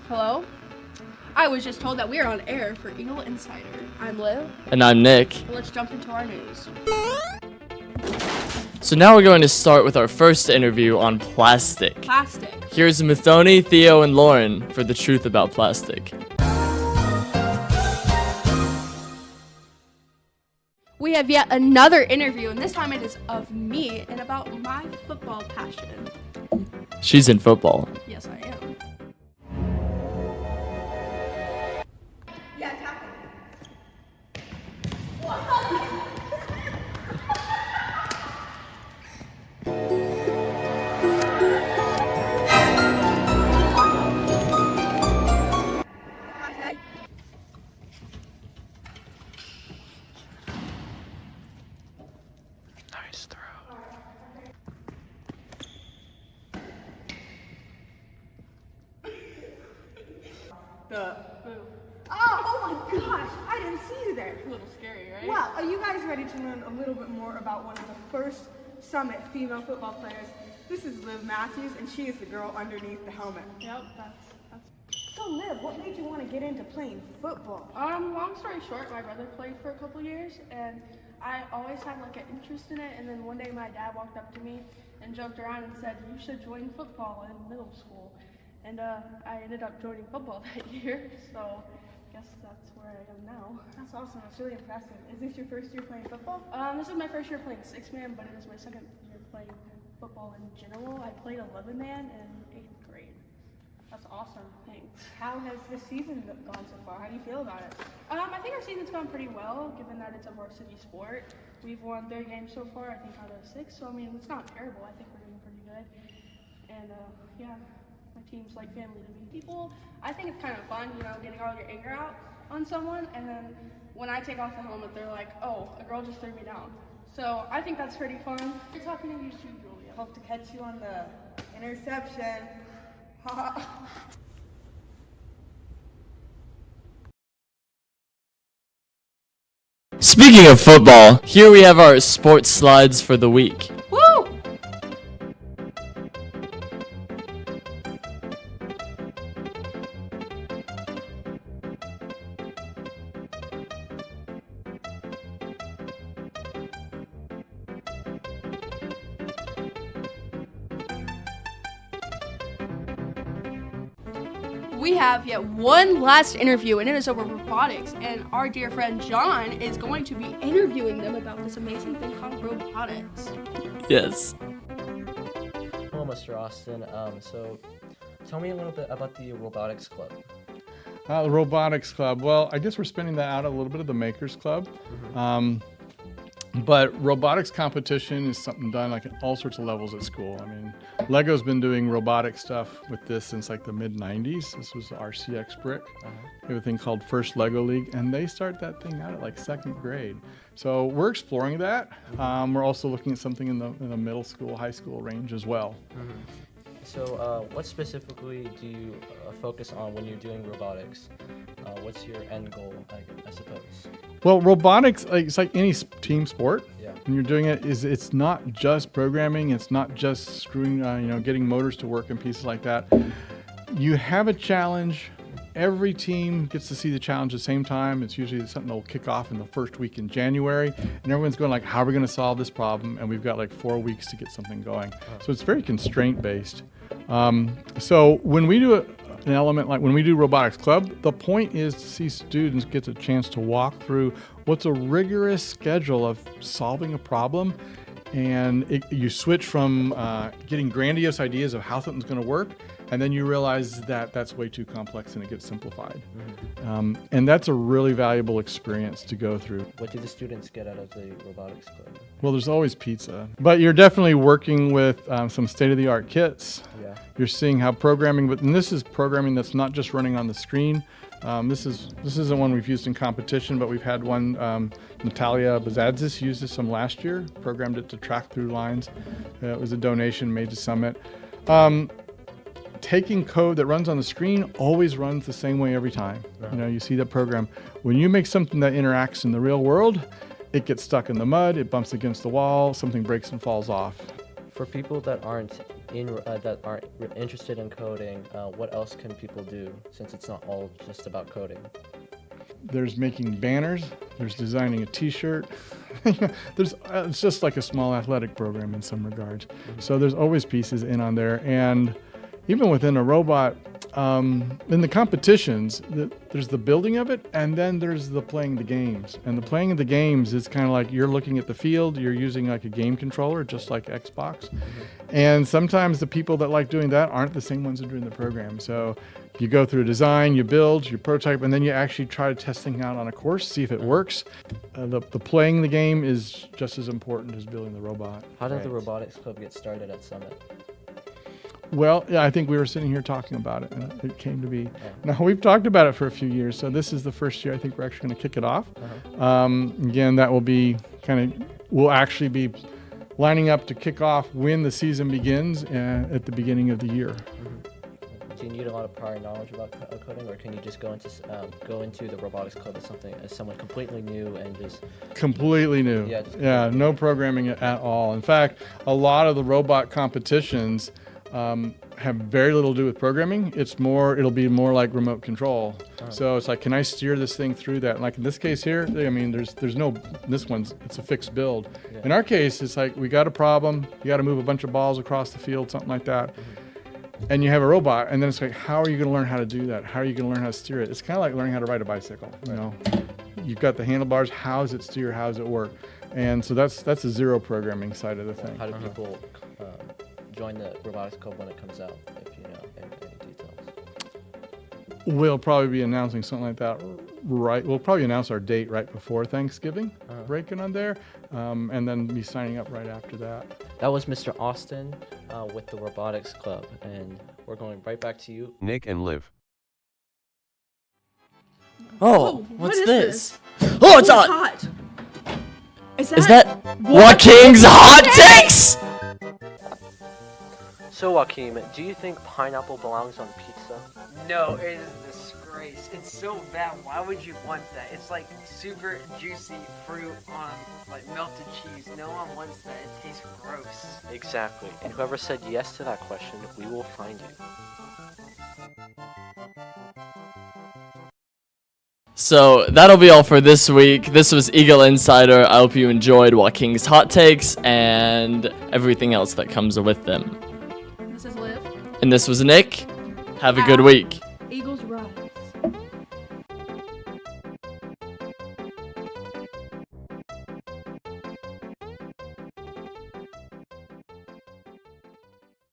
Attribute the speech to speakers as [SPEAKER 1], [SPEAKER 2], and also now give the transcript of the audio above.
[SPEAKER 1] Hello? I was just told that we are on air for Eagle Insider. I'm Liv.
[SPEAKER 2] And I'm Nick.
[SPEAKER 1] Let's jump into our news.
[SPEAKER 2] So now we're going to start with our first interview on plastic.
[SPEAKER 1] Plastic.
[SPEAKER 2] Here's Mathoni, Theo, and Lauren for the truth about plastic.
[SPEAKER 1] We have yet another interview, and this time it is of me and about my football passion.
[SPEAKER 2] She's in football.
[SPEAKER 1] Yes, I am. Yeah, tackle me.
[SPEAKER 2] Nice throw.
[SPEAKER 3] Oh my gosh, I didn't see you there.
[SPEAKER 1] A little scary, right?
[SPEAKER 3] Well, are you guys ready to learn a little bit more about one of the first Summit female football players? This is Liv Matthews, and she is the girl underneath the helmet.
[SPEAKER 1] Yep, that's.
[SPEAKER 3] So Liv, what made you want to get into playing football?
[SPEAKER 1] Long story short, my brother played for a couple years, and I always had like an interest in it. And then one day, my dad walked up to me and joked around and said, "You should join football in middle school." And I ended up joining football that year. So I guess that's where I am now.
[SPEAKER 3] That's awesome. That's really impressive. Is this your first year playing football?
[SPEAKER 1] This is my first year playing 6-man, but it is my second year playing football in general. I played 11-man in 8th grade. That's awesome. Thanks.
[SPEAKER 3] How has this season gone so far? How do you feel about it?
[SPEAKER 1] I think our season's gone pretty well, given that it's a varsity sport. We've won 3 games so far, I think out of 6. So I mean, it's not terrible. I think we're doing pretty good. And yeah, my team's like family to me. People, I think it's kind of fun, you know, getting all your anger out on someone, and then when I take off the helmet, they're like, "Oh, a girl just threw me down." So I think that's pretty fun. You're talking to you too, Julia.
[SPEAKER 3] Hope to catch you on the interception.
[SPEAKER 2] Speaking of football, here we have our sports slides for the week.
[SPEAKER 1] Woo! We have yet one last interview, and it is over robotics, and our dear friend John is going to be interviewing them about this amazing thing called robotics.
[SPEAKER 2] Yes.
[SPEAKER 4] Hello, Mr. Austin. So tell me a little bit about the robotics club.
[SPEAKER 5] The robotics club. Well, I guess we're spinning that out a little bit of the Makers Club. But robotics competition is something done like at all sorts of levels at school. I mean, Lego's been doing robotic stuff with this since like the mid-90s. This was the RCX brick. They have a thing called First Lego League, and they start that thing out at like 2nd grade. So we're exploring that. We're also looking at something in the middle school, high school range as well.
[SPEAKER 4] So what specifically do you focus on when you're doing robotics? What's your end goal, I suppose?
[SPEAKER 5] Well, robotics, it's like any team sport.
[SPEAKER 4] Yeah.
[SPEAKER 5] When you're doing it, it's not just programming. It's not just screwing, getting motors to work and pieces like that. You have a challenge. Every team gets to see the challenge at the same time. It's usually something that will kick off in the first week in January, and everyone's going like, how are we going to solve this problem? And we've got like 4 weeks to get something going. So it's very constraint based. So when we do an element like when we do robotics club, the point is to see students get a chance to walk through what's a rigorous schedule of solving a problem, and you switch from getting grandiose ideas of how something's going to work, and then you realize that that's way too complex and it gets simplified. And that's a really valuable experience to go through.
[SPEAKER 4] What do the students get out of the robotics club?
[SPEAKER 5] Well, there's always pizza, but you're definitely working with some state-of-the-art kits.
[SPEAKER 4] Yeah.
[SPEAKER 5] You're seeing how programming, and this is programming that's not just running on the screen. This isn't one we've used in competition, but we've had one. Natalia Bazadzis used this some last year, programmed it to track through lines. It was a donation made to Summit. Taking code that runs on the screen always runs the same way every time. You see that program. When you make something that interacts in the real world, it gets stuck in the mud, it bumps against the wall, something breaks and falls off.
[SPEAKER 4] For people that aren't that are interested in coding, what else can people do since it's not all just about coding?
[SPEAKER 5] There's making banners. There's designing a T-shirt. There's it's just like a small athletic program in some regards. So there's always pieces in on there, and even within a robot, in the competitions, there's the building of it, and then there's the playing the games. And the playing of the games is kind of like you're looking at the field, you're using like a game controller, just like Xbox. And sometimes the people that like doing that aren't the same ones that are doing the program. So you go through a design, you build, you prototype, and then you actually try to test things out on a course, see if it works. The playing the game is just as important as building the robot.
[SPEAKER 4] How did the robotics club get started at Summit?
[SPEAKER 5] Well, yeah, I think we were sitting here talking about it, and it came to be. Now, we've talked about it for a few years, so this is the first year I think we're actually going to kick it off. Again, that will be we'll actually be lining up to kick off when the season begins at the beginning of the year.
[SPEAKER 4] Do you need a lot of prior knowledge about coding, or can you just go into the robotics club as someone completely new and just
[SPEAKER 5] completely new? Yeah, no programming at all. In fact, a lot of the robot competitions have very little to do with programming. It'll be more like remote control. So it's like, can I steer this thing through that? Like in this case here, I mean, there's no, it's a fixed build. Yeah. In our case, it's like, we got a problem, you got to move a bunch of balls across the field, something like that. And you have a robot, and then it's like, how are you going to learn how to do that? How are you going to learn how to steer it? It's kind of like learning how to ride a bicycle, you know? You've got the handlebars, how does it steer, how does it work? And so that's a zero programming side of the thing.
[SPEAKER 4] How do people join the robotics club when it comes out, if you know any details?
[SPEAKER 5] We'll probably be announcing something like that we'll probably announce our date right before Thanksgiving, breaking on there, and then be signing up right after that.
[SPEAKER 4] That was Mr. Austin with the robotics club, and we're going right back to you,
[SPEAKER 6] Nick and Liv.
[SPEAKER 2] Oh,
[SPEAKER 3] what
[SPEAKER 2] what's
[SPEAKER 3] is
[SPEAKER 2] this? Oh, it's hot!
[SPEAKER 3] hot.
[SPEAKER 2] Is that Joaquin's hot takes?
[SPEAKER 4] So Joaquin, do you think pineapple belongs on pizza?
[SPEAKER 7] No, it is a disgrace. It's so bad. Why would you want that? It's like super juicy fruit on like melted cheese. No one wants that. It tastes gross.
[SPEAKER 4] Exactly. And whoever said yes to that question, we will find you.
[SPEAKER 2] So that'll be all for this week. This was Eagle Insider. I hope you enjoyed Joaquin's hot takes and everything else that comes with them.
[SPEAKER 1] This is Liv.
[SPEAKER 2] And this was Nick. Have a good week.